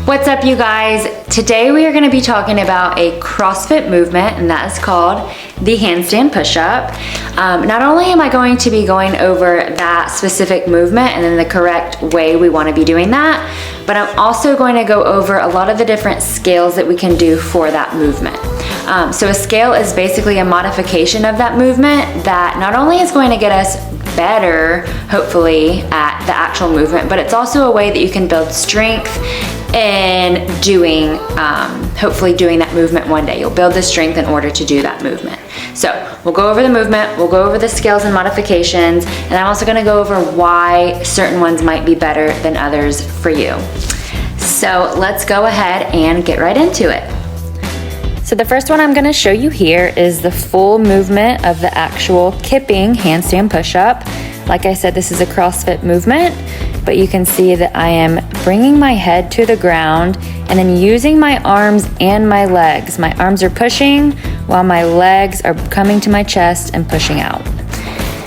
What's up, you guys? Today we are going to be talking about a CrossFit movement, and that is called the handstand push-up. Not only am I going to be going over that specific movement and then the correct way we want to be doing that, but I'm also going to go over a lot of the different scales that we can do for that movement. So a scale is basically a modification of that movement that not only is going to get us better, hopefully, at the actual movement, but it's also a way that you can build strength in doing, hopefully doing that movement one day. You'll build the strength in order to do that movement. So we'll go over the movement, we'll go over the scales and modifications, and I'm also gonna go over why certain ones might be better than others for you. So let's go ahead and get right into it. So the first one I'm going to show you here is the full movement of the actual kipping handstand push-up. Like I said, this is a CrossFit movement, but you can see that I am bringing my head to the ground and then using my arms and my legs. My arms are pushing while my legs are coming to my chest and pushing out.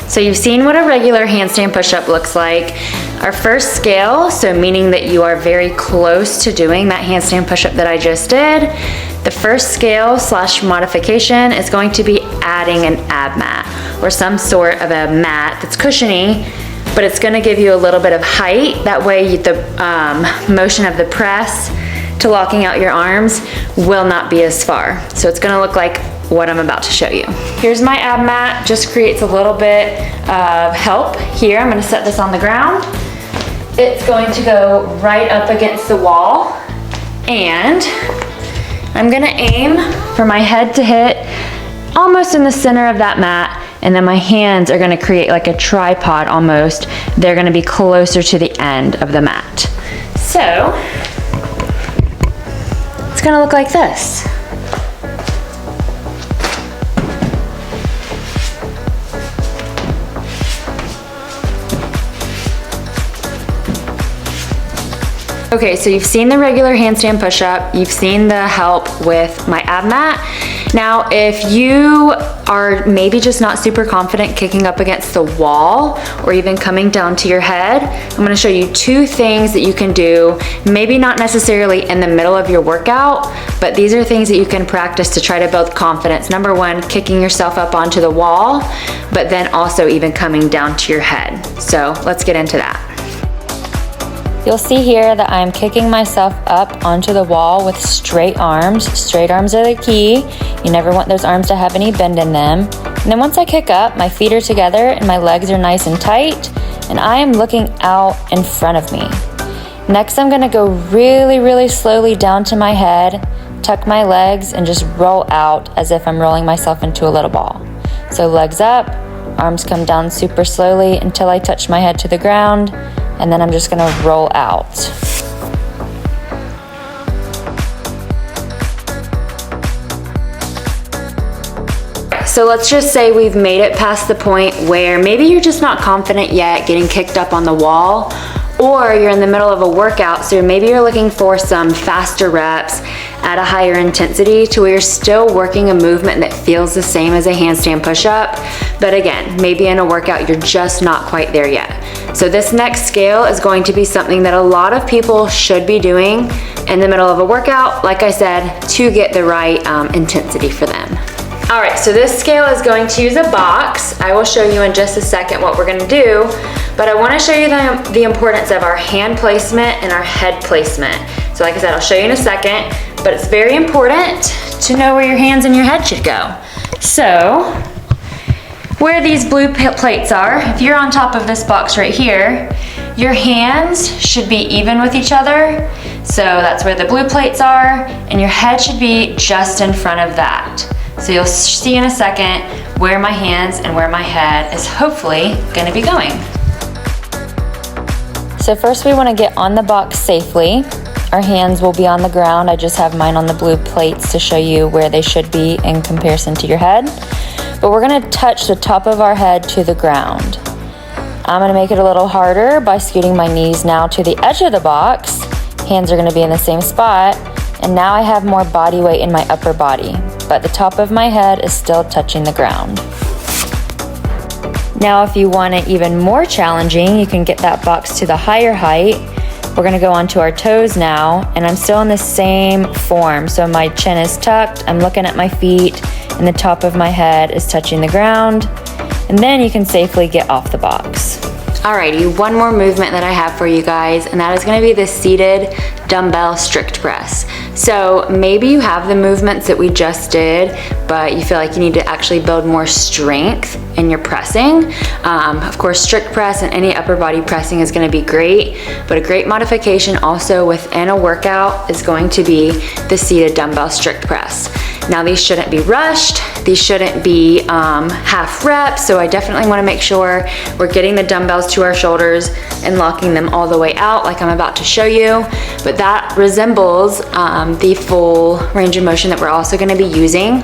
So you've seen what a regular handstand push-up looks like. Our first scale, so meaning that you are very close to doing that handstand push-up that I just did, the first scale / modification is going to be adding an ab mat or some sort of a mat that's cushiony, but it's gonna give you a little bit of height. That way the motion of the press to locking out your arms will not be as far. So it's gonna look like what I'm about to show you. Here's my ab mat, just creates a little bit of help here. I'm gonna set this on the ground. It's going to go right up against the wall, and I'm gonna aim for my head to hit almost in the center of that mat, and then my hands are gonna create like a tripod almost. They're gonna be closer to the end of the mat. So, it's gonna look like this. Okay, so you've seen the regular handstand push-up, you've seen the help with my ab mat. Now, if you are maybe just not super confident kicking up against the wall or even coming down to your head, I'm gonna show you two things that you can do, maybe not necessarily in the middle of your workout, but these are things that you can practice to try to build confidence. Number one, kicking yourself up onto the wall, but then also even coming down to your head. So let's get into that. You'll see here that I'm kicking myself up onto the wall with straight arms. Straight arms are the key. You never want those arms to have any bend in them. And then once I kick up, my feet are together and my legs are nice and tight, and I am looking out in front of me. Next, I'm gonna go really, really slowly down to my head, tuck my legs, and just roll out as if I'm rolling myself into a little ball. So legs up, arms come down super slowly until I touch my head to the ground, and then I'm just gonna roll out. So let's just say we've made it past the point where maybe you're just not confident yet getting kicked up on the wall, or you're in the middle of a workout, so maybe you're looking for some faster reps at a higher intensity to where you're still working a movement that feels the same as a handstand push-up, but again, maybe in a workout you're just not quite there yet. So this next scale is going to be something that a lot of people should be doing in the middle of a workout, like I said, to get the right intensity for them. All right, so this scale is going to use a box. I will show you in just a second what we're gonna do, but I wanna show you the importance of our hand placement and our head placement. So like I said, I'll show you in a second, but it's very important to know where your hands and your head should go. So, where these blue plates are, if you're on top of this box right here, your hands should be even with each other. So that's where the blue plates are, and your head should be just in front of that. So you'll see in a second where my hands and where my head is hopefully gonna be going. So first we wanna get on the box safely. Our hands will be on the ground. I just have mine on the blue plates to show you where they should be in comparison to your head. But we're gonna touch the top of our head to the ground. I'm gonna make it a little harder by scooting my knees now to the edge of the box. Hands are gonna be in the same spot. And now I have more body weight in my upper body, but the top of my head is still touching the ground. Now, if you want it even more challenging, you can get that box to the higher height. We're gonna go onto our toes now, and I'm still in the same form. So my chin is tucked, I'm looking at my feet, and the top of my head is touching the ground. And then you can safely get off the box. Alrighty, one more movement that I have for you guys, and that is gonna be the seated dumbbell strict press. So maybe you have the movements that we just did, but you feel like you need to actually build more strength in your pressing. Of course, strict press and any upper body pressing is gonna be great, but a great modification also within a workout is going to be the seated dumbbell strict press. Now these shouldn't be rushed, these shouldn't be half reps, so I definitely wanna make sure we're getting the dumbbells to our shoulders and locking them all the way out like I'm about to show you. But that resembles the full range of motion that we're also gonna be using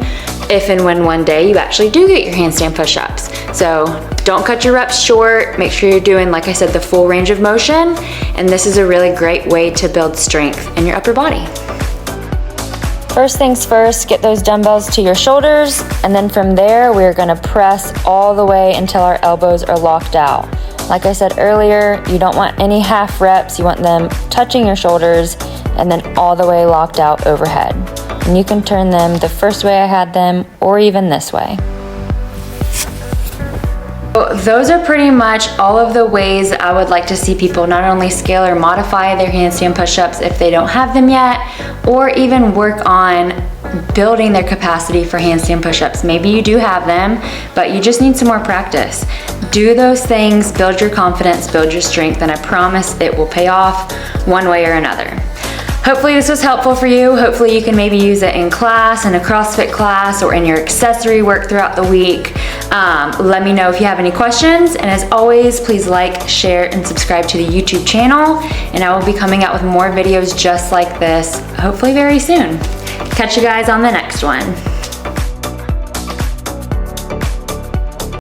if and when one day you actually do get your handstand push-ups. So don't cut your reps short, make sure you're doing, like I said, the full range of motion, and this is a really great way to build strength in your upper body. First things first, get those dumbbells to your shoulders, and then from there, we're gonna press all the way until our elbows are locked out. Like I said earlier, you don't want any half reps, you want them touching your shoulders and then all the way locked out overhead. And you can turn them the first way I had them, or even this way. Those are pretty much all of the ways I would like to see people not only scale or modify their handstand push-ups if they don't have them yet, or even work on building their capacity for handstand push-ups. Maybe you do have them, but you just need some more practice. Do those things, build your confidence, build your strength, and I promise it will pay off one way or another. Hopefully this was helpful for you. Hopefully you can maybe use it in class, in a CrossFit class, or in your accessory work throughout the week. Let me know if you have any questions, and as always, please like, share, and subscribe to the YouTube channel, and I will be coming out with more videos just like this, hopefully very soon. Catch you guys on the next one.